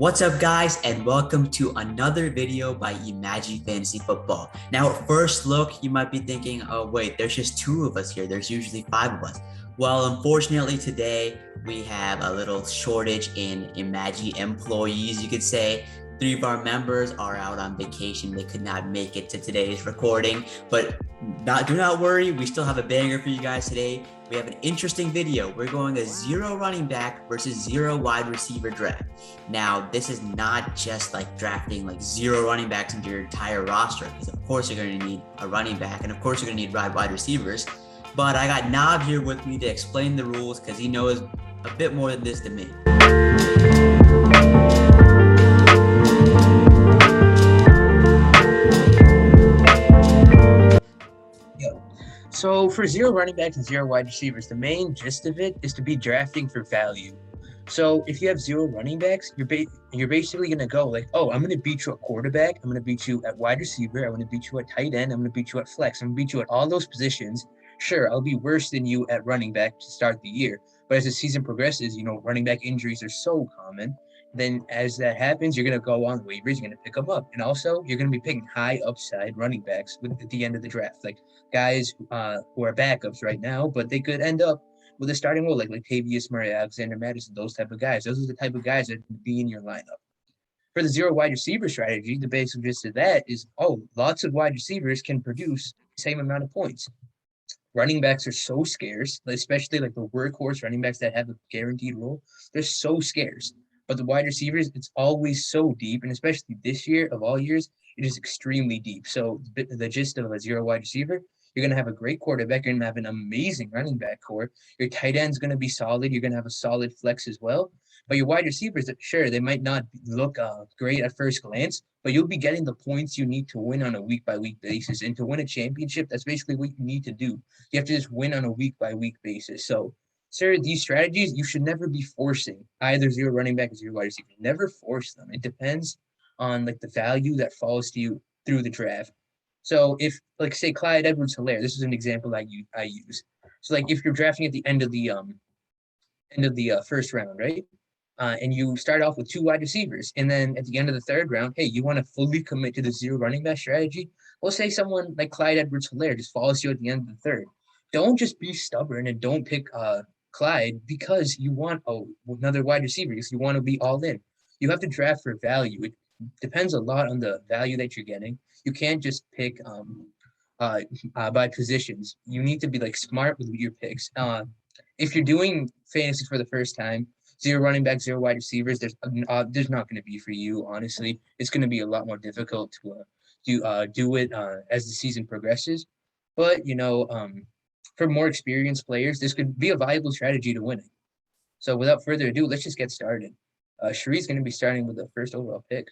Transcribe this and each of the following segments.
What's up, guys, and welcome to another video by IMAGI Fantasy Football. Now, at first look, you might be thinking, oh wait, there's just two of us here. There's usually five of us. Well, unfortunately today, we have a little shortage in IMAGI employees, you could say. Three of our members are out on vacation. They could not make it to today's recording, but do not worry. We still have a banger for you guys today. We have an interesting video. We're going a zero running back versus zero wide receiver draft. Now, this is not just like drafting like zero running backs into your entire roster, because of course you're going to need a running back, and of course you're going to need wide receivers. But I got Nav here with me to explain the rules because he knows a bit more than this than me. So for zero running backs and zero wide receivers, the main gist of it is to be drafting for value. So if you have zero running backs, you're basically going to go like, oh, I'm going to beat you at quarterback. I'm going to beat you at wide receiver. I'm going to beat you at tight end. I'm going to beat you at flex. I'm going to beat you at all those positions. Sure, I'll be worse than you at running back to start the year. But as the season progresses, running back injuries are so common. Then as that happens, you're going to go on waivers. You're going to pick them up. And also, you're going to be picking high upside running backs at the end of the draft. Like guys who are backups right now, but they could end up with a starting role like Latavius Murray, Alexander Madison, those type of guys. Those are the type of guys that would be in your lineup. For the zero wide receiver strategy, the basic gist of that is, lots of wide receivers can produce the same amount of points. Running backs are so scarce, especially like the workhorse running backs that have a guaranteed role. They're so scarce. But the wide receivers, it's always so deep, and especially this year of all years, it is extremely deep. So the gist of a zero wide receiver, you're going to have a great quarterback. You're going to have an amazing running back core. Your tight end's going to be solid. You're going to have a solid flex as well. But your wide receivers, sure, they might not look great at first glance, but you'll be getting the points you need to win on a week-by-week basis. And to win a championship, that's basically what you need to do. You have to just win on a week-by-week basis. So, sir, these strategies, you should never be forcing either zero running back or zero wide receiver. Never force them. It depends on the value that falls to you through the draft. So if, say Clyde Edwards-Helaire, this is an example I use. So if you're drafting at the end of the first round, right? And you start off with two wide receivers, and then at the end of the third round, hey, you want to fully commit to the zero running back strategy? Well, say someone like Clyde Edwards-Helaire just follows you at the end of the third. Don't just be stubborn and don't pick Clyde because you want another wide receiver, because you want to be all in. You have to draft for value. It depends a lot on the value that you're getting. You can't just pick by positions. You need to be smart with your picks. If you're doing fantasy for the first time, zero running back, zero wide receivers, there's not going to be for you. Honestly, it's going to be a lot more difficult to do it as the season progresses. But for more experienced players, this could be a viable strategy to winning. So without further ado, let's just get started. Sri's going to be starting with the first overall pick.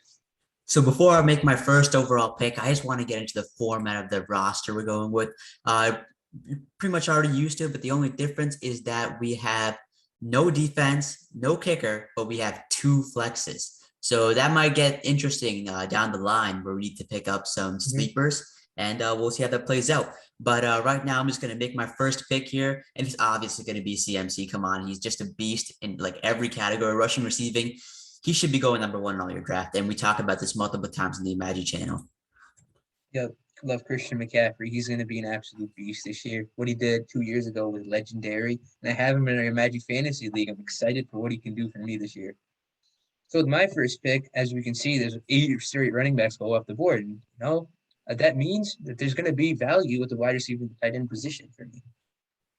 So before I make my first overall pick, I just want to get into the format of the roster we're going with. You're pretty much already used to it, but the only difference is that we have no defense, no kicker, but we have two flexes. So that might get interesting down the line where we need to pick up some sleepers, and we'll see how that plays out. But right now, I'm just going to make my first pick here, and it's obviously going to be CMC. Come on, he's just a beast in every category, rushing, receiving. He should be going number one in all your draft, and we talk about this multiple times on the IMAGI channel. Yep, love Christian McCaffrey. He's going to be an absolute beast this year. What he did 2 years ago was legendary, and I have him in our IMAGI Fantasy League. I'm excited for what he can do for me this year. So with my first pick, as we can see, there's 8 straight running backs go off the board. And, that means that there's going to be value with the wide receiver and tight end position for me.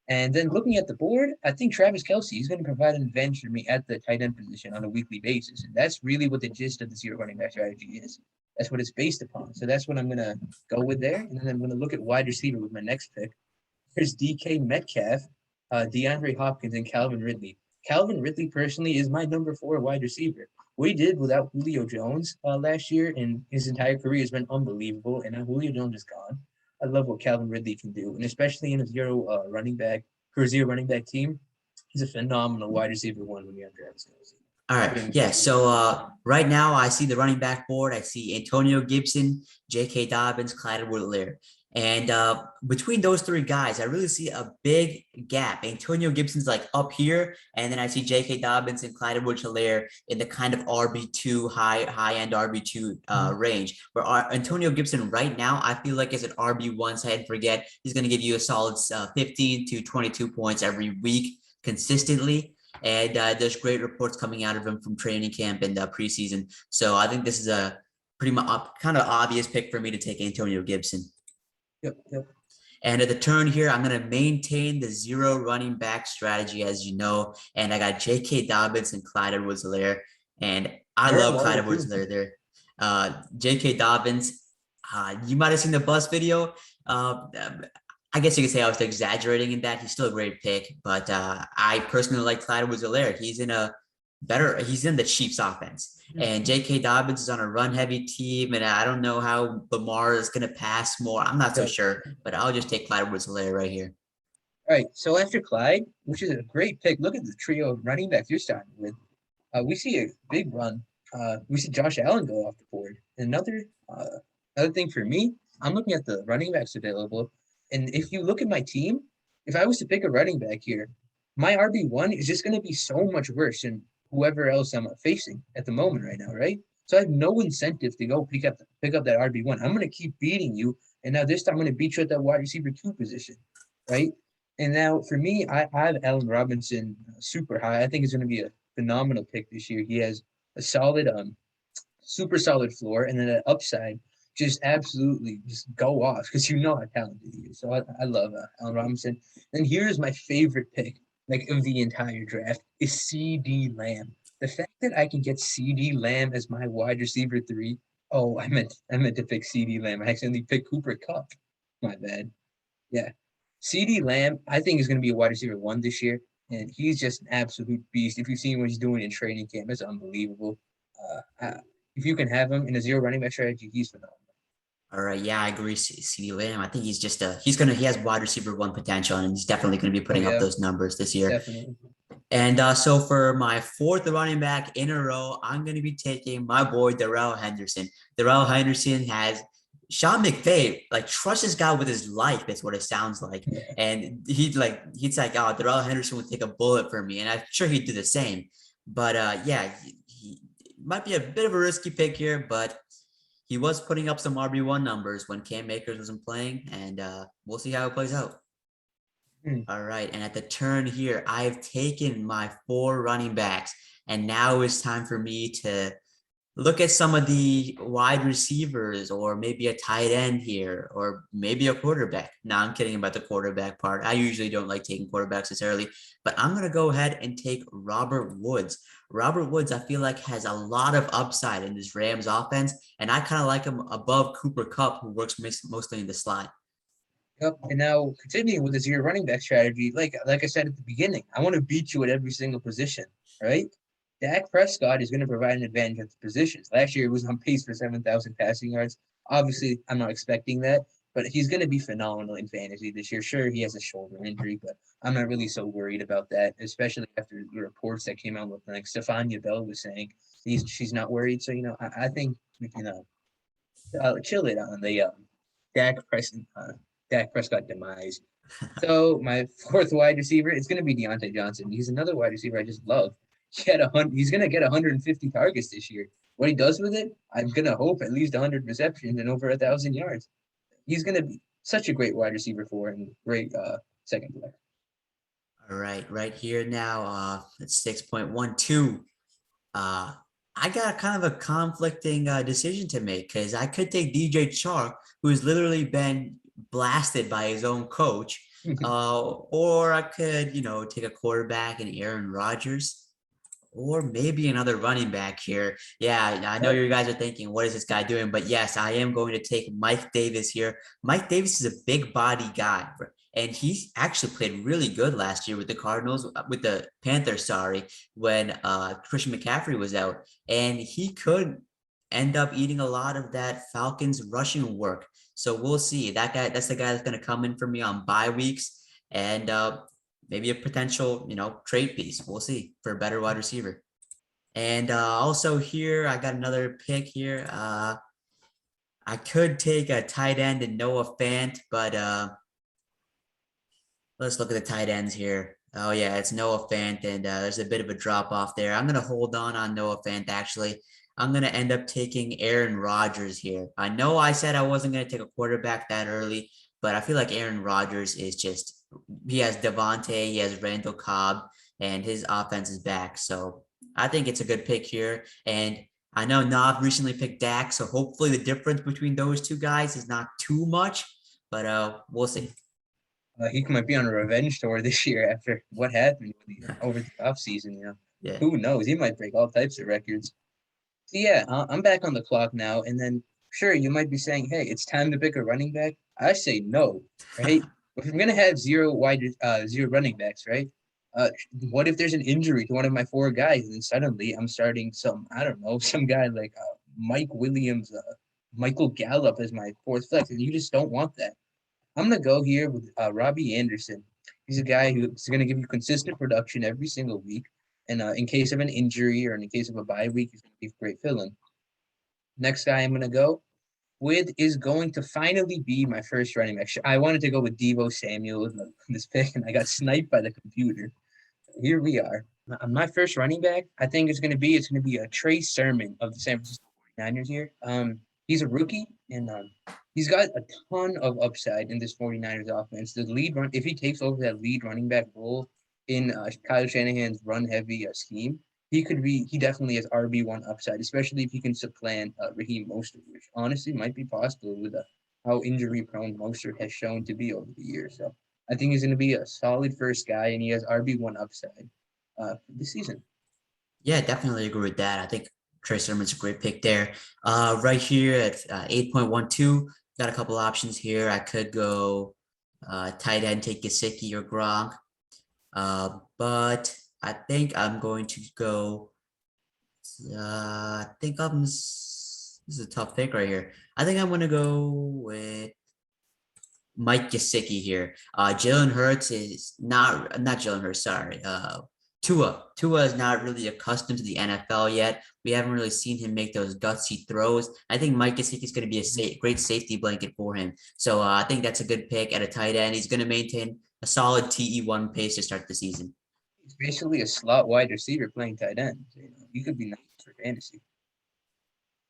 And then looking at the board, I think Travis Kelce is going to provide an advantage for me at the tight end position on a weekly basis. And that's really what the gist of the zero running back strategy is. That's what it's based upon. So that's what I'm going to go with there. And then I'm going to look at wide receiver with my next pick. There's DK Metcalf, DeAndre Hopkins, and Calvin Ridley. Calvin Ridley, personally, is my number 4 wide receiver. What he did without Julio Jones last year, and his entire career has been unbelievable. And now Julio Jones is gone. I love what Calvin Ridley can do, and especially in a zero running back team, he's a phenomenal wide receiver one when you have Travis Kelce. All right, yeah. So right now I see the running back board. I see Antonio Gibson, J.K. Dobbins, Clyde Edwards-Helaire. And between those three guys, I really see a big gap. Antonio Gibson's like up here, and then I see J.K. Dobbins and Clyde Edwards-Helaire in the kind of RB2 high end RB2 range. Where Antonio Gibson right now, I feel like is an RB1 set and forget. He's going to give you a solid 15 to 22 points every week consistently. And there's great reports coming out of him from training camp and preseason. So I think this is a pretty much kind of obvious pick for me to take Antonio Gibson. Yep, yep. And at the turn here, I'm going to maintain the zero running back strategy, as you know. And I got J.K. Dobbins and Clyde Edwards-Helaire. And I love Clyde Edwards-Helaire there. J.K. Dobbins, you might have seen the bus video. I guess you could say I was exaggerating in that. He's still a great pick. But I personally like Clyde Edwards-Helaire. He's in the Chiefs offense. And J.K. Dobbins is on a run-heavy team, and I don't know how Lamar is going to pass more. I'm not so sure, but I'll just take Clyde Edwards-Helaire right here. All right, so after Clyde, which is a great pick, look at the trio of running backs you're starting with. We see a big run. We see Josh Allen go off the board. Another thing for me, I'm looking at the running backs available, and if you look at my team, if I was to pick a running back here, my RB1 is just going to be so much worse than whoever else I'm facing at the moment right now, right? So I have no incentive to go pick up that RB1. I'm going to keep beating you, and now this time I'm going to beat you at that wide receiver 2 position, right? And now for me, I have Allen Robinson super high. I think it's going to be a phenomenal pick this year. He has a solid, super solid floor, and then an upside just absolutely just go off because you know how talented he is. So I love Allen Robinson. And here's my favorite pick, like of the entire draft, is CD Lamb. The fact that I can get CD Lamb as my wide receiver 3. Oh, I meant to pick CD Lamb. I accidentally picked Cooper Kupp. My bad. Yeah. CD Lamb, I think, is going to be a wide receiver 1 this year. And he's just an absolute beast. If you've seen what he's doing in training camp, it's unbelievable. If you can have him in a zero running back strategy, he's phenomenal. All right, yeah, I agree. CD Lamb, I think he's just he has wide receiver 1 potential, and he's definitely going to be putting up those numbers this year. Definitely. And so for my 4th running back in a row, I'm going to be taking my boy Darrell Henderson. Darrell Henderson has Sean McVay, like, trust this guy with his life. That's what it sounds like. Yeah. And he's like, oh, Darrell Henderson would take a bullet for me, and I'm sure he'd do the same. But yeah, he might be a bit of a risky pick here, but he was putting up some RB1 numbers when Cam Akers wasn't playing, and we'll see how it plays out. All right, and at the turn here, I've taken my 4 running backs, and now it's time for me to look at some of the wide receivers, or maybe a tight end here, or maybe a quarterback. No, I'm kidding about the quarterback part. I usually don't like taking quarterbacks this early, but I'm going to go ahead and take Robert Woods. Robert Woods, I feel like, has a lot of upside in this Rams offense, and I kind of like him above Cooper Kupp, who works mostly in the slot. Yep. And now continuing with this zero running back strategy, like I said at the beginning, I want to beat you at every single position, right? Dak Prescott is going to provide an advantage at the positions. Last year, he was on pace for 7,000 passing yards. Obviously, I'm not expecting that, but he's going to be phenomenal in fantasy this year. Sure, he has a shoulder injury, but I'm not really so worried about that, especially after the reports that came out with, like, Stephania Bell was saying she's not worried. So, I think we can chill it on the Dak Prescott demise. So my 4th wide receiver, it's going to be Deontay Johnson. He's another wide receiver I just love. He's going to get 150 targets this year. What he does with it, I'm going to hope at least 100 receptions and over 1,000 yards. He's going to be such a great wide receiver for and great second player. All right, right here now, it's 6.12. I got kind of a conflicting decision to make, because I could take DJ Chark, who's literally been blasted by his own coach, or I could, take a quarterback and Aaron Rodgers, or maybe another running back here. Yeah, I know you guys are thinking, what is this guy doing? But yes, I am going to take Mike Davis here. Mike Davis is a big body guy, and he actually played really good last year with the Panthers, when Christian McCaffrey was out, and he could end up eating a lot of that Falcons rushing work. So we'll see. That's the guy that's going to come in for me on bye weeks, and maybe a potential, trade piece. We'll see for a better wide receiver. And also here, I got another pick here. I could take a tight end and Noah Fant, but let's look at the tight ends here. Oh yeah, it's Noah Fant, and there's a bit of a drop off there. I'm gonna hold on Noah Fant actually. I'm gonna end up taking Aaron Rodgers here. I know I said I wasn't gonna take a quarterback that early, but I feel like Aaron Rodgers is just he has Devontae, he has Randall Cobb, and his offense is back. So I think it's a good pick here. And I know Nav recently picked Dak, so hopefully the difference between those two guys is not too much, but we'll see. He might be on a revenge tour this year after what happened over the offseason. Yeah. Who knows? He might break all types of records. So yeah, I'm back on the clock now, and then sure you might be saying, "Hey, it's time to pick a running back." I say no, right? If I'm gonna have zero running backs, right? What if there's an injury to one of my four guys, and then suddenly I'm starting some I don't know some guy like Mike Williams, Michael Gallup as my fourth flex, and you just don't want that. I'm gonna go here with Robbie Anderson. He's a guy who's gonna give you consistent production every single week, and in case of an injury or in case of a bye week, he's gonna be a great fill-in. Next guy I'm gonna go with is going to finally be my first running back. I wanted to go with Deebo Samuel with this pick, and I got sniped by the computer. Here we are. My first running back, I think it's gonna be a Trey Sermon of the San Francisco 49ers here. He's a rookie, and he's got a ton of upside in this 49ers offense. The lead run, if he takes over that lead running back role in Kyle Shanahan's run heavy scheme, he definitely has RB1 upside, especially if he can supplant Raheem Mostert, which honestly might be possible with how injury prone Mostert has shown to be over the years. So I think he's going to be a solid first guy, and he has RB1 upside this season. Yeah, definitely agree with that. I think Trey Sermon's a great pick there. Right here at 8.12, got a couple options here. I could go tight end, take Gesicki or Gronk, but I think I'm going to go. I think this is a tough pick right here. I think I'm going to go with Mike Gesicki here. Jalen Hurts is not Jalen Hurts. Sorry. Tua. Tua is not really accustomed to the NFL yet. We haven't really seen him make those gutsy throws. I think Mike Gesicki is going to be a great safety blanket for him. So I think that's a good pick at a tight end. He's going to maintain a solid TE1 pace to start the season. He's basically a slot wide receiver playing tight end. He could be nice for fantasy.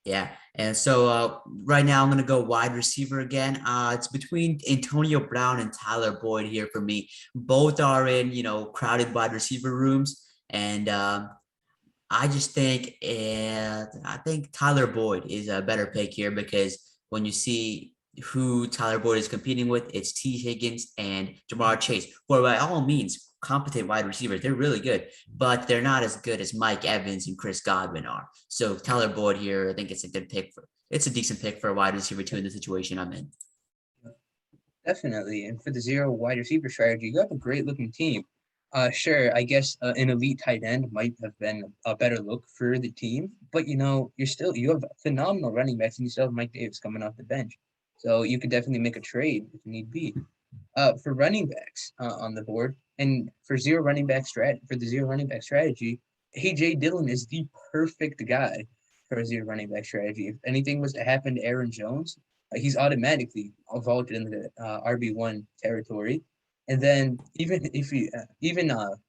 Yeah. And so right now I'm going to go wide receiver again. It's between Antonio Brown and Tyler Boyd here for me. Both are in, crowded wide receiver rooms. And I just think I think Tyler Boyd is a better pick here because when you see who Tyler Boyd is competing with, it's T. Higgins and Jamar Chase, who are by all means competent wide receivers. They're really good, but they're not as good as Mike Evans and Chris Godwin are. So Tyler Boyd here, I think it's a good pick it's a decent pick for a wide receiver too in the situation I'm in. Definitely. And for the zero wide receiver strategy, you have a great looking team. Sure, I guess an elite tight end might have been a better look for the team, but you have phenomenal running backs, and you still have Mike Davis coming off the bench, so you could definitely make a trade if need be. For running backs on the board, and for the zero running back strategy, AJ Dillon is the perfect guy for a zero running back strategy. If anything was to happen to Aaron Jones, he's automatically vaulted into the RB1 territory. And then even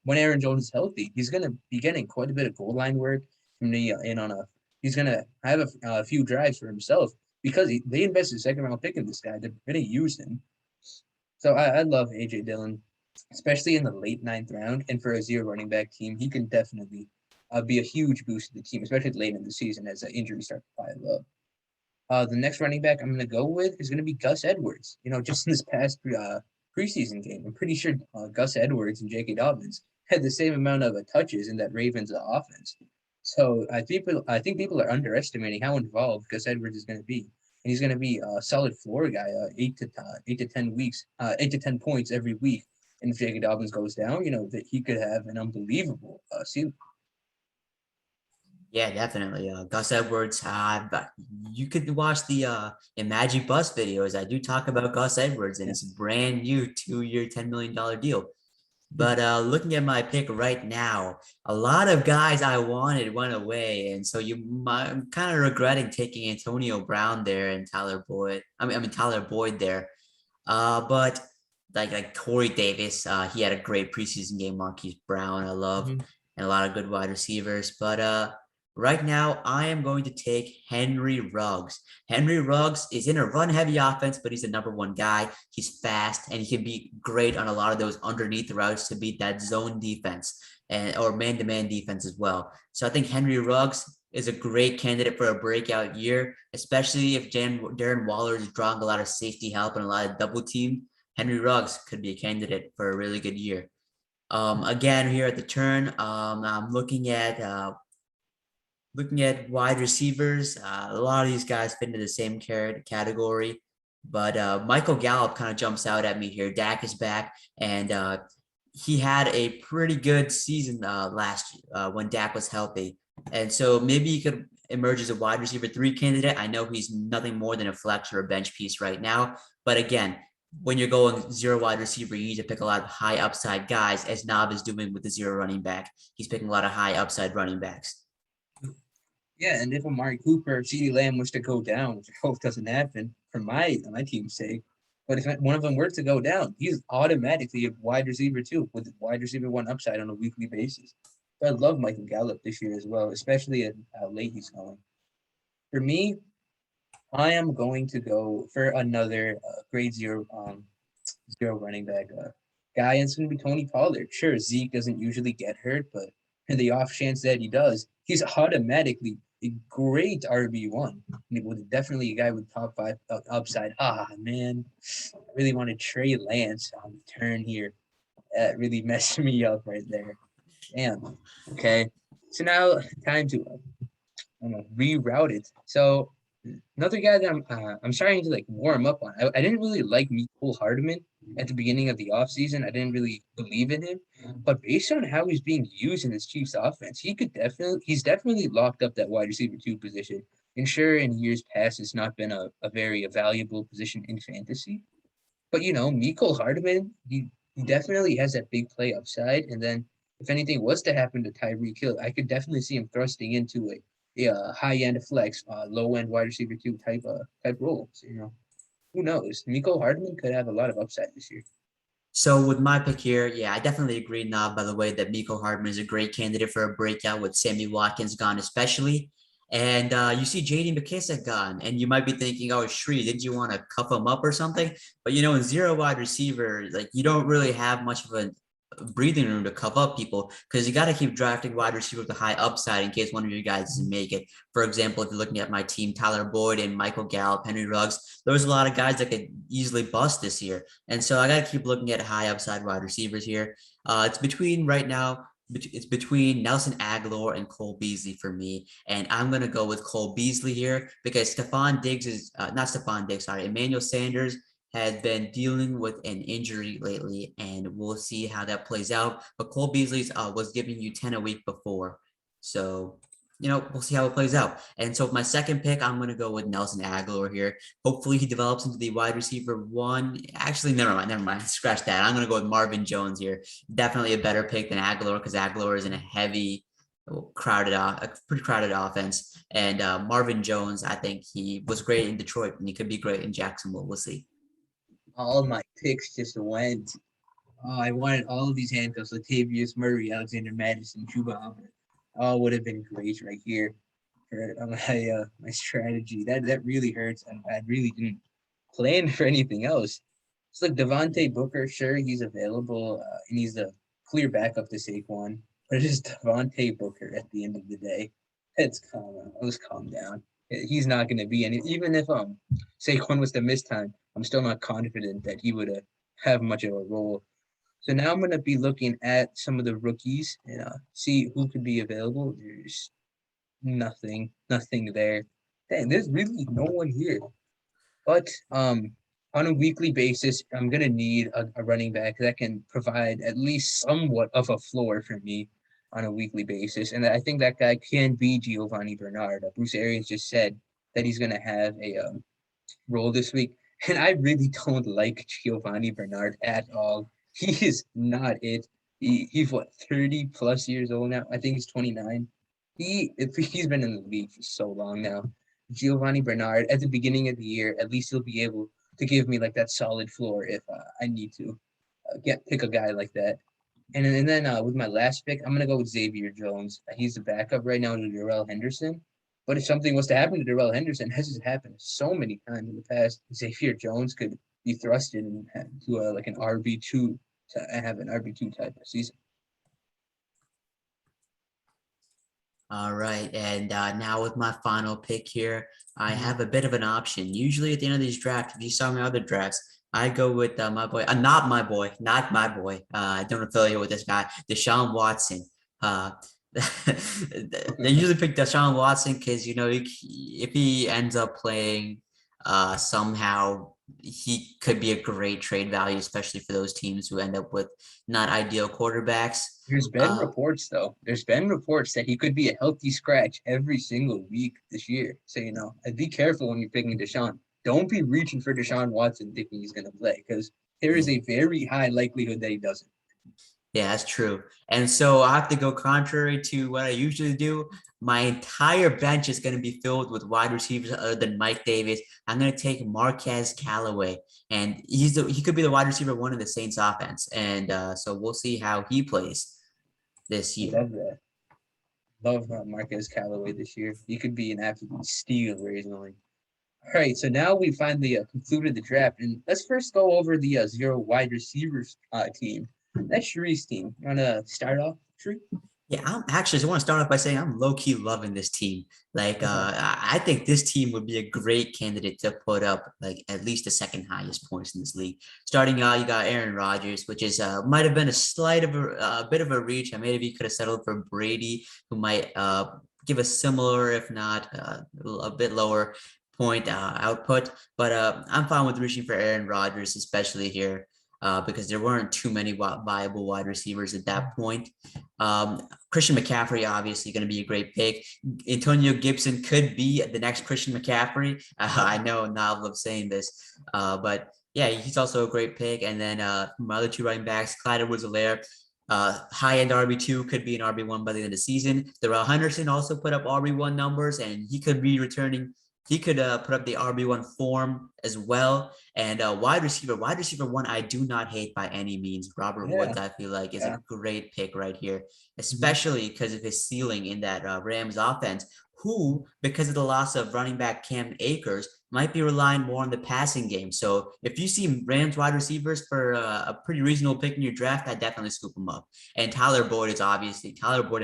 when Aaron Jones is healthy, he's gonna be getting quite a bit of goal line work from he's gonna have a few drives for himself because they invested a second round pick in this guy. They're gonna use him. So I love AJ Dillon, especially in the late ninth round. And for a zero running back team, he can definitely be a huge boost to the team, especially late in the season as the injuries start to pile up. The next running back I'm going to go with is going to be Gus Edwards. Just in this past preseason game, I'm pretty sure Gus Edwards and J.K. Dobbins had the same amount of touches in that Ravens offense. So I think people are underestimating how involved Gus Edwards is going to be. And he's going to be a solid floor guy, 8 to 10 points every week. And if J.K. Dobbins goes down, that he could have an unbelievable season. Yeah, definitely. Gus Edwards. You could watch the IMAGI Bus videos. I do talk about Gus Edwards, and it's a brand new 2-year, $10 million deal. But looking at my pick right now, a lot of guys I wanted went away, and so I'm kind of regretting taking Antonio Brown there and Tyler Boyd. I mean Tyler Boyd there. But like Corey Davis, he had a great preseason game. Marquise Brown, I love, Mhm. and a lot of good wide receivers. But right now, I am going to take Henry Ruggs. Henry Ruggs is in a run-heavy offense, but he's the number one guy. He's fast, and he can be great on a lot of those underneath routes to beat that zone defense and or man-to-man defense as well. So I think Henry Ruggs is a great candidate for a breakout year, especially if Darren Waller is drawing a lot of safety help and a lot of double team. Henry Ruggs could be a candidate for a really good year. Again, here at the turn, I'm looking at wide receivers. A lot of these guys fit into the same category, but Michael Gallup kind of jumps out at me here. Dak is back, and he had a pretty good season last when Dak was healthy, and so maybe he could emerge as a wide receiver three candidate. I know he's nothing more than a flex or a bench piece right now, but again, when you're going zero wide receiver, you need to pick a lot of high upside guys, as Nob is doing with the zero running back. He's picking a lot of high upside running backs. Yeah, and if Amari Cooper or CeeDee Lamb was to go down, which I hope doesn't happen for my team's sake, but if one of them were to go down, he's automatically a wide receiver too, with wide receiver one upside on a weekly basis. So I love Michael Gallup this year as well, especially at how late he's going. For me, I am going to go for another grade zero running back guy, and it's going to be Tony Pollard. Sure, Zeke doesn't usually get hurt, but in the off chance that he does, he's automatically a great RB1. With definitely a guy with top five upside. Ah, man, I really wanted Trey Lance on the turn here. That really messed me up right there. Damn. Okay. So now time to reroute it. So another guy that I'm starting to like warm up on. I didn't really like Mecole Hardman at the beginning of the offseason. I didn't really believe in him, but based on how he's being used in this Chiefs offense, he's definitely locked up that wide receiver two position. And sure, in years past, it's not been a very valuable position in fantasy. But Mecole Hardman, he definitely has that big play upside. And then if anything was to happen to Tyreek Hill, I could definitely see him thrusting into a high end flex, low end wide receiver two type role. So who knows? Mecole Hardman could have a lot of upside this year. So with my pick here, yeah, I definitely agree, Nav, by the way, that Miko Hardman is a great candidate for a breakout with Sammy Watkins gone, especially. And you see JD McKissick gone, and you might be thinking, oh, Shree, did you want to cuff him up or something? But in zero wide receiver, like you don't really have much of a breathing room to cover up people because you got to keep drafting wide receiver with a high upside in case one of your guys doesn't make it. For example, if you're looking at my team, Tyler Boyd and Michael Gallup, Henry Ruggs, there's a lot of guys that could easily bust this year. And so I got to keep looking at high upside wide receivers here. It's between right now. It's between Nelson Aguilar and Cole Beasley for me. And I'm going to go with Cole Beasley here because Stephon Diggs is not Stephon Diggs, sorry, Emmanuel Sanders has been dealing with an injury lately, and we'll see how that plays out. But Cole Beasley's was giving you 10 a week before. So, we'll see how it plays out. And so, my second pick, I'm going to go with Nelson Aguilar here. Hopefully, he develops into the wide receiver one. Actually, never mind. Scratch that. I'm going to go with Marvin Jones here. Definitely a better pick than Aguilar because Aguilar is in a heavy, pretty crowded offense. And Marvin Jones, I think he was great in Detroit, and he could be great in Jacksonville. We'll see. All my picks just went. Oh, I wanted all of these handcuffs: Latavius Murray, Alexander Madison, Chuba Hubbard. All would have been great right here for my strategy. That really hurts, and I really didn't plan for anything else. It's like Devontae Booker. Sure, he's available, and he's the clear backup to Saquon. But it is Devontae Booker at the end of the day. Let's calm down. He's not going to be any. Even if Saquon was to miss time, I'm still not confident that he would have much of a role. So now I'm going to be looking at some of the rookies and see who could be available. There's nothing there. Dang, there's really no one here. But on a weekly basis, I'm going to need a running back that can provide at least somewhat of a floor for me on a weekly basis. And I think that guy can be Giovanni Bernard. Bruce Arians just said that he's going to have a role this week. And I really don't like Giovanni Bernard at all. He is not it. He's what, 30 plus years old now? I think he's 29. He's been in the league for so long now. Giovanni Bernard at the beginning of the year, at least he'll be able to give me like that solid floor if I need to pick a guy like that. And then with my last pick, I'm gonna go with Xavier Jones. He's the backup right now to Darrell Henderson. But if something was to happen to Darrell Henderson, as has happened so many times in the past, Xavier Jones could be thrusted into like an RB2 to have an RB2 type of season. All right, and now with my final pick here, I have a bit of an option. Usually at the end of these drafts, if you saw my other drafts, I go with my boy, not my boy, not my boy. I don't affiliate with this guy, Deshaun Watson. Uh, they usually pick Deshaun Watson because if he ends up playing, somehow he could be a great trade value, especially for those teams who end up with not ideal quarterbacks. There's been reports, though. There's been reports that he could be a healthy scratch every single week this year. So, I'd be careful when you're picking Deshaun. Don't be reaching for Deshaun Watson thinking he's going to play because there is a very high likelihood that he doesn't. Yeah, that's true. And so I have to go contrary to what I usually do. My entire bench is going to be filled with wide receivers other than Mike Davis. I'm going to take Marquez Callaway, and he could be the wide receiver one of the Saints offense. And so we'll see how he plays this year. Love that. Love Marquez Callaway this year. He could be an absolute steal originally. All right, so now we finally concluded the draft, and let's first go over the zero wide receivers team. That's Shree's team. You want to start off, Shree? Yeah, I'm actually just want to start off by saying I'm low key loving this team. Like, I think this team would be a great candidate to put up like at least the second highest points in this league. Starting out, you got Aaron Rodgers, which is might have been a bit of a reach. I maybe could have settled for Brady, who might give a similar, if not a bit lower point output. But I'm fine with reaching for Aaron Rodgers, especially here. Because there weren't too many viable wide receivers at that point. Christian McCaffrey, obviously, going to be a great pick. Antonio Gibson could be the next Christian McCaffrey. I know not love saying this, but yeah, he's also a great pick. And then my other two running backs, Clyde Edwards-Helaire, high-end RB2, could be an RB1 by the end of the season. Darrell Henderson also put up RB1 numbers, and he could be returning. He could put up the RB1 form as well. And wide receiver one, I do not hate by any means. Robert Woods, I feel like, is a great pick right here, especially because of his ceiling in that Rams offense, who, because of the loss of running back Cam Akers, might be relying more on the passing game. So if you see Rams wide receivers for a pretty reasonable pick in your draft, I definitely scoop them up. And Tyler Boyd and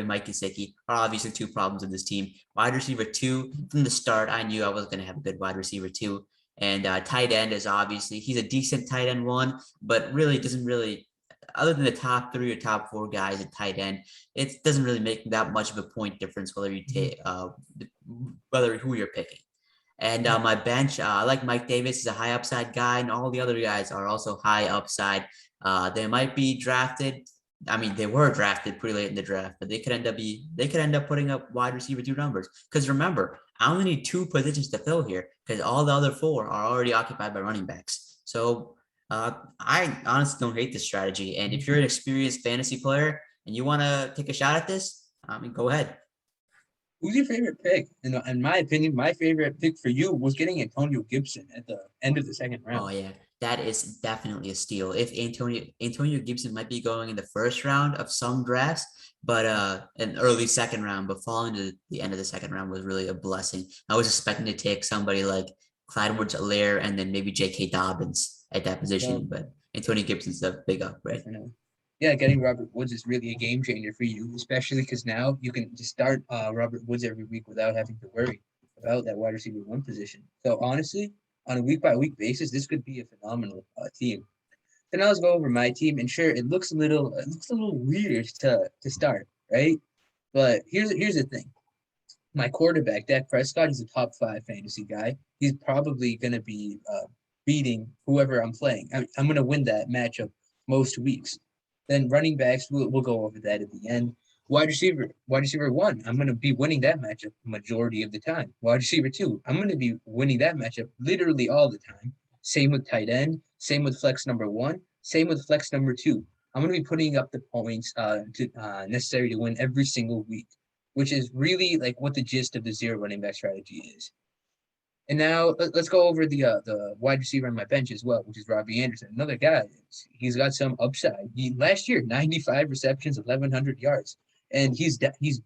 Mike Gesicki are obviously two problems in this team. Wide receiver two, from the start, I knew I was going to have a good wide receiver two. And tight end is obviously, he's a decent tight end one, but really doesn't really, other than the top three or top four guys at tight end, it doesn't really make that much of a point difference whether you take whether who you're picking. And my bench, I like Mike Davis is a high upside guy, and all the other guys are also high upside. They might be drafted. I mean, they were drafted pretty late in the draft, but they could end up putting up wide receiver two numbers. Because remember, I only need two positions to fill here because all the other four are already occupied by running backs. So I honestly don't hate this strategy. And if you're an experienced fantasy player and you want to take a shot at this, go ahead. Who's your favorite pick? In my opinion, my favorite pick for you was getting Antonio Gibson at the end of the second round. Oh yeah, that is definitely a steal. If Antonio Gibson might be going in the first round of some drafts, but an early second round, but falling to the end of the second round was really a blessing. I was expecting to take somebody like Clyde Edwards-Helaire and then maybe J.K. Dobbins at that position, but Antonio Gibson's a big upgrade. Yeah, getting Robert Woods is really a game changer for you, especially because now you can just start Robert Woods every week without having to worry about that wide receiver one position. So honestly, on a week by week basis, this could be a phenomenal team. So now let's go over my team, and sure, it looks a little weird to start, right? But here's the thing. My quarterback, Dak Prescott, is a top 5 fantasy guy. He's probably going to be beating whoever I'm playing. I'm going to win that matchup most weeks. Then running backs, we'll go over that at the end. Wide receiver one, I'm going to be winning that matchup majority of the time. Wide receiver two, I'm going to be winning that matchup literally all the time. Same with tight end. Same with flex number one. Same with flex number two. I'm going to be putting up the points necessary to win every single week, which is really like what the gist of the zero running back strategy is. And now let's go over the wide receiver on my bench as well, which is Robbie Anderson, another guy. He's got some upside. Last year, 95 receptions, 1,100 yards, and he's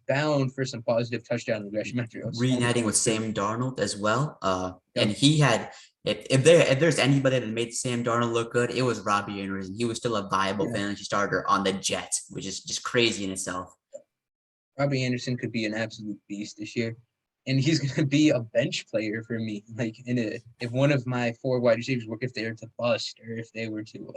bound for some positive touchdown regression metrics. Reuniting with Sam Darnold as well. And Yep. he had if there's anybody that made Sam Darnold look good, it was Robbie Anderson. He was still a viable Yeah, fantasy starter on the Jets, which is just crazy in itself. Robbie Anderson could be an absolute beast this year, and he's going to be a bench player for me. Like if one of my four wide receivers were if they were to bust or if they were to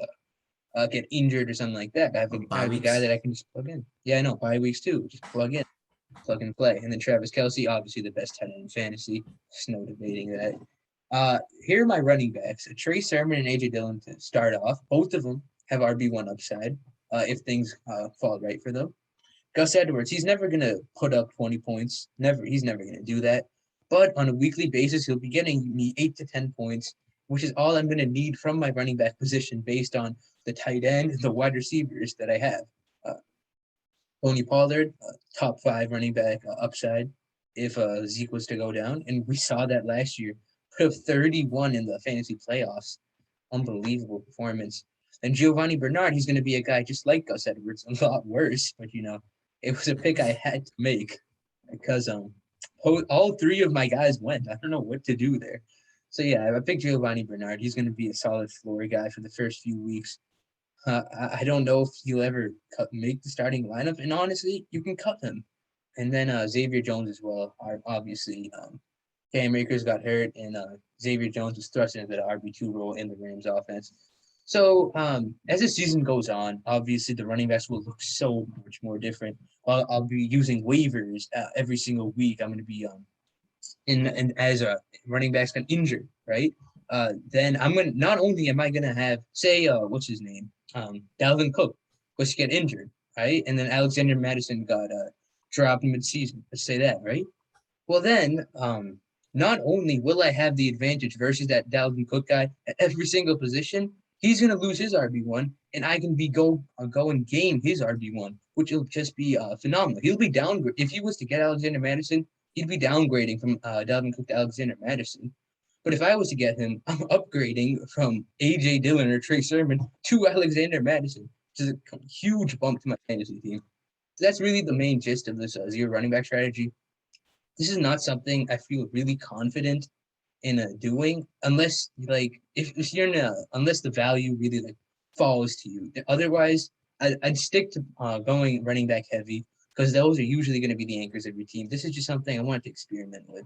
get injured or something like that, I Bye have a guy weeks. that I can just plug in. Yeah, I know, bye weeks too. Just plug and play. And then Travis Kelce, obviously the best tight end in fantasy. There's no debating that. Here are my running backs: Trey Sermon and AJ Dillon to start off. Both of them have RB1 upside if things fall right for them. Gus Edwards, he's never gonna put up 20 points. He's never gonna do that. But on a weekly basis, he'll be getting me 8 to 10 points, which is all I'm gonna need from my running back position based on the tight end, the wide receivers that I have. Uh, Tony Pollard, top 5 running back upside if Zeke was to go down, and we saw that last year. Put up 31 in the fantasy playoffs. Unbelievable performance. And Giovanni Bernard, he's going to be a guy just like Gus Edwards, a lot worse, but it was a pick I had to make because all 3 of my guys went. I don't know what to do there. So yeah, I picked Giovanni Bernard. He's going to be a solid floor guy for the first few weeks. I don't know if he'll ever make the starting lineup, and honestly, you can cut him. And then Xavier Jones as well. Obviously, Cam Akers got hurt, and Xavier Jones was thrust into the RB2 role in the Rams offense. So as the season goes on, obviously the running backs will look so much more different. I'll be using waivers every single week. I'm going to be in as a running backs got injured, right? Then I'm gonna not only am I gonna have say what's his name, Dalvin Cook was to get injured, right? And then Alexander Madison got dropped mid-season. Let's say that, right? Well then, not only will I have the advantage versus that Dalvin Cook guy at every single position, he's gonna lose his RB1, and I can go and gain his RB1, which will just be phenomenal. He'll be down if he was to get Alexander Madison, he'd be downgrading from Dalvin Cook to Alexander Madison. But if I was to get him, I'm upgrading from AJ Dillon or Trey Sermon to Alexander Madison, which is a huge bump to my fantasy team. So that's really the main gist of this zero running back strategy. This is not something I feel really confident in doing unless if you're in unless the value really falls to you. Otherwise, I'd stick to going running back heavy because those are usually going to be the anchors of your team. This is just something I wanted to experiment with.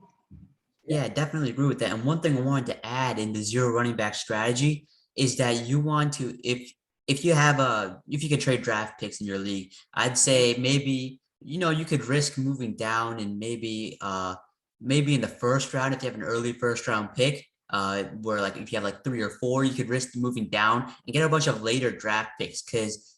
Yeah, I definitely agree with that. And one thing I wanted to add in the zero running back strategy is that you want to, if you have if you could trade draft picks in your league, I'd say maybe, you could risk moving down and maybe in the first round, if you have an early first round pick, where like if you have like 3 or 4, you could risk moving down and get a bunch of later draft picks because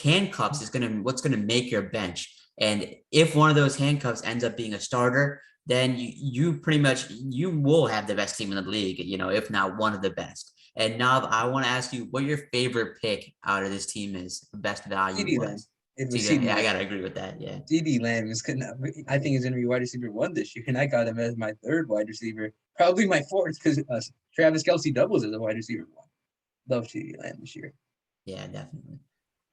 handcuffs is what's gonna make your bench. And if one of those handcuffs ends up being a starter, then you pretty much you will have the best team in the league, if not one of the best. And Nav, I want to ask you what your favorite pick out of this team is, best value CeeDee Lamb. wise. It was See, CeeDee yeah, I Lamb. gotta agree with that. Yeah. CeeDee Lamb is gonna. I think he's gonna be wide receiver 1 this year, and I got him as my 3rd wide receiver, probably my 4th because Travis Kelce doubles as a wide receiver 1. Love CeeDee Lamb this year. Yeah, definitely.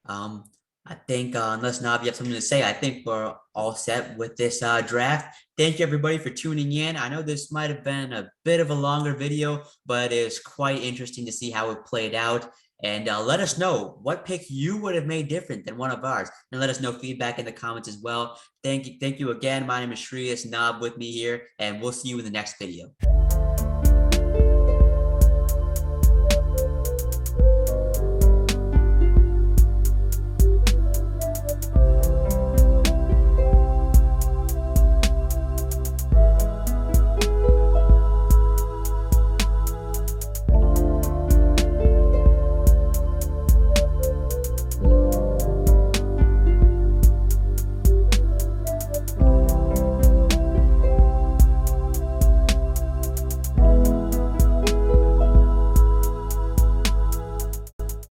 Um, I think unless Nav, you have something to say, I think we're all set with this draft. Thank you everybody for tuning in. I know this might have been a bit of a longer video, but it was quite interesting to see how it played out. And let us know what pick you would have made different than one of ours. And let us know feedback in the comments as well. Thank you again. My name is Sri, it's Nav with me here, and we'll see you in the next video.